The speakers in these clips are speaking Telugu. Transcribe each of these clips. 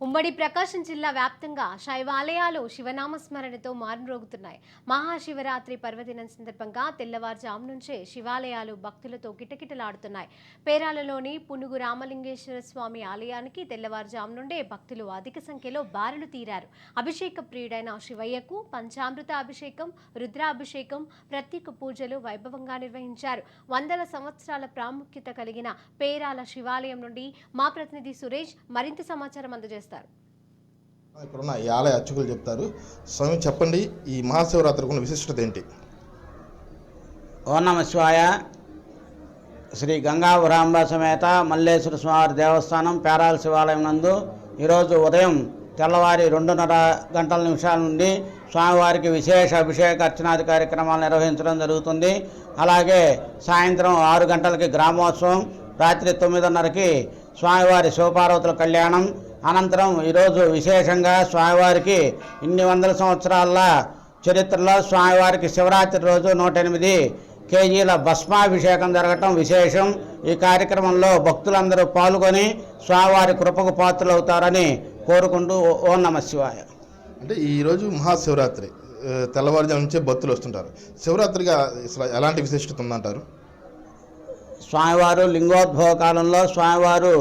ఉమ్మడి ప్రకాశం జిల్లా వ్యాప్తంగా శైవాలయాలు శివనామస్మరణతో మారుమ్రోగుతున్నాయి. మహాశివరాత్రి పర్వదినం సందర్భంగా తెల్లవారుజాము నుంచే శివాలయాలు భక్తులతో కిటకిటలాడుతున్నాయి. పేరాలలోని పునుగు రామలింగేశ్వర స్వామి ఆలయానికి తెల్లవారుజాము నుండే భక్తులు అధిక సంఖ్యలో బారులు తీరారు. అభిషేక ప్రియుడైన శివయ్యకు పంచామృత అభిషేకం, రుద్రాభిషేకం, ప్రత్యేక పూజలు వైభవంగా నిర్వహించారు. వందల సంవత్సరాల ప్రాముఖ్యత కలిగిన పేరాల శివాలయం నుండి మా ప్రతినిధి సురేష్ మరింత సమాచారం అందజేస్తారు. ఇక్కడున్న ఈ ఆలయ అర్చకులు చెప్తారు. స్వామి చెప్పండి, ఈ మహాశివరాత్రికి ఉన్న విశిష్టత ఏంటి? ఓం నమః శివాయ. శ్రీ గంగావరాంబ సమేత మల్లేశ్వర స్వామి దేవస్థానం పేరాల శివాలయం నందు ఈరోజు ఉదయం తెల్లవారి 2:30 నుండి స్వామివారికి విశేష అభిషేక అర్చనాది కార్యక్రమాలు నిర్వహించడం జరుగుతుంది. అలాగే సాయంత్రం 6 గంటలకి గ్రామోత్సవం, రాత్రి 9:30కి స్వామివారి శివపార్వతుల కళ్యాణం. అనంతరం ఈరోజు విశేషంగా స్వామివారికి ఇన్ని వందల సంవత్సరాల చరిత్రలో స్వామివారికి శివరాత్రి రోజు 108 కేజీల భస్మాభిషేకం జరగటం విశేషం. ఈ కార్యక్రమంలో భక్తులందరూ పాల్గొని స్వామివారి కృపకు పాత్రలవుతారని కోరుకుంటూ ఓం నమః శివాయ. అంటే ఈరోజు మహాశివరాత్రి తెల్లవారుజాము నుంచే భక్తులు వస్తుంటారు. శివరాత్రిగా ఎలాంటి విశిష్టత ఉందంటారు? స్వామివారు లింగోద్భవ కాలంలో స్వామివారు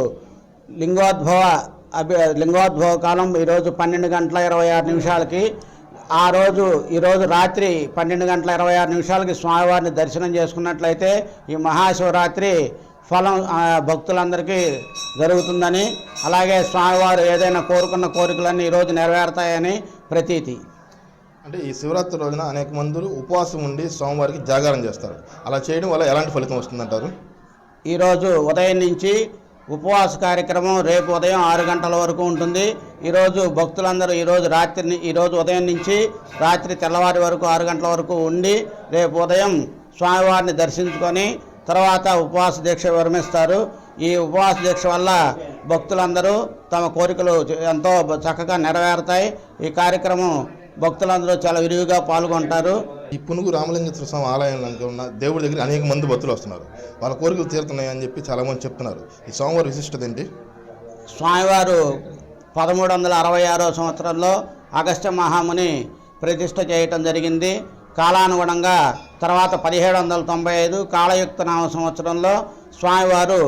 లింగోద్భవ కాలం ఈరోజు 12:26 ఈరోజు రాత్రి 12:26 స్వామివారిని దర్శనం చేసుకున్నట్లయితే ఈ మహాశివరాత్రి ఫలం భక్తులందరికీ జరుగుతుందని, అలాగే స్వామివారు ఏదైనా కోరుకున్న కోరికలన్నీ ఈరోజు నెరవేరుతాయని ప్రతీతి. అంటే ఈ శివరాత్రి రోజున అనేక మంది ఉపవాసం ఉండి స్వామివారికి జాగారం చేస్తారు. అలా చేయడం వల్ల ఎలాంటి ఫలితం వస్తుందంటారు? ఈరోజు ఉదయం నుంచి ఉపవాస కార్యక్రమం రేపు ఉదయం 6 గంటల వరకు ఉంటుంది. ఈరోజు భక్తులందరూ ఈరోజు ఉదయం నుంచి రాత్రి తెల్లవారి వరకు 6 గంటల వరకు ఉండి రేపు ఉదయం స్వామివారిని దర్శించుకొని తర్వాత ఉపవాస దీక్ష విరమిస్తారు. ఈ ఉపవాస దీక్ష వల్ల భక్తులందరూ తమ కోరికలు ఎంతో చక్కగా నెరవేరుతాయి. ఈ కార్యక్రమం భక్తులందరూ చాలా విరివిగా పాల్గొంటారు. ఈ పునుగు రామలింగేశ్వర స్వామి ఆలయంలో ఉన్న దేవుడి దగ్గర అనేక మంది భక్తులు వస్తున్నారు. వాళ్ళ కోరికలు తీరుతున్నాయని చెప్పి చాలామంది చెప్తున్నారు. ఈ స్వామివారి విశిష్టత ఏంటి? స్వామివారు 1366వ సంవత్సరంలో అగస్త్య మహాముని ప్రతిష్ఠ చేయటం జరిగింది. కాలానుగుణంగా తర్వాత 1795 కాళయుక్త నామ సంవత్సరంలో స్వామివారు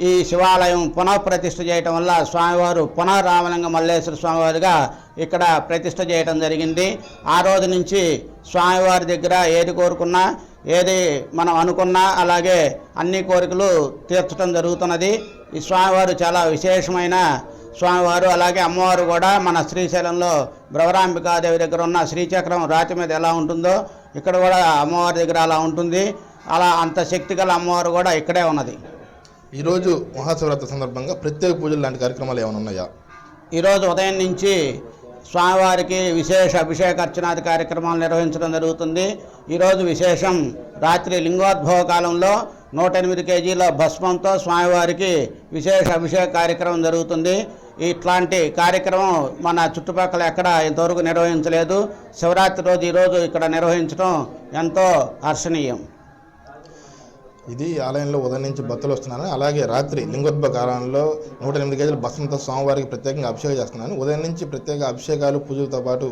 ఈ శివాలయం పునఃప్రతిష్ఠ చేయటం వల్ల స్వామివారు రామలింగ మల్లేశ్వర స్వామివారిగా ఇక్కడ ప్రతిష్ఠ చేయటం జరిగింది. ఆ రోజు నుంచి స్వామివారి దగ్గర ఏది కోరుకున్నా, ఏది మనం అనుకున్నా అలాగే అన్ని కోరికలు తీర్చడం జరుగుతున్నది. ఈ స్వామివారు చాలా విశేషమైన స్వామివారు. అలాగే అమ్మవారు కూడా మన శ్రీశైలంలో భ్రవరాంబికాదేవి దగ్గర ఉన్న శ్రీచక్రం రాతి మీద ఎలా ఉంటుందో ఇక్కడ కూడా అమ్మవారి దగ్గర అలా ఉంటుంది. అలా అంత శక్తి గల అమ్మవారు కూడా ఇక్కడే ఉన్నది. ఈరోజు మహాశివరాత్రి సందర్భంగా ప్రత్యేక పూజలు లాంటి కార్యక్రమాలు ఏమైనా ఉన్నాయా? ఈరోజు ఉదయం నుంచి స్వామివారికి విశేష అభిషేక అర్చనాది కార్యక్రమాలు నిర్వహించడం జరుగుతుంది. ఈరోజు విశేషం రాత్రి లింగోద్భవ కాలంలో 108 కేజీల భస్మంతో స్వామివారికి విశేష అభిషేక కార్యక్రమం జరుగుతుంది. ఇట్లాంటి కార్యక్రమం మన చుట్టుపక్కల ఎక్కడ ఇంతవరకు నిర్వహించలేదు. శివరాత్రి రోజు ఈరోజు ఇక్కడ నిర్వహించడం ఎంతో హర్షణీయం. ఇది ఆలయంలో ఉదయం నుంచి భక్తులు వస్తున్నారని, అలాగే రాత్రి లింగోద్భవ కాలంలో 108 కేజీల భస్మంతో స్వామివారికి ప్రత్యేకంగా అభిషేకం చేస్తున్నారని, ఉదయం నుంచి ప్రత్యేక అభిషేకాలు పూజలతో పాటు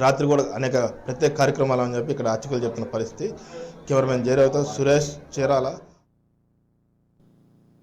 రాత్రి కూడా అనేక ప్రత్యేక కార్యక్రమాలు అని చెప్పి ఇక్కడ అర్చకులు చెప్తున్న పరిస్థితి. కెమెరామెన్ జయరావుతో సురేష్, చీరాల.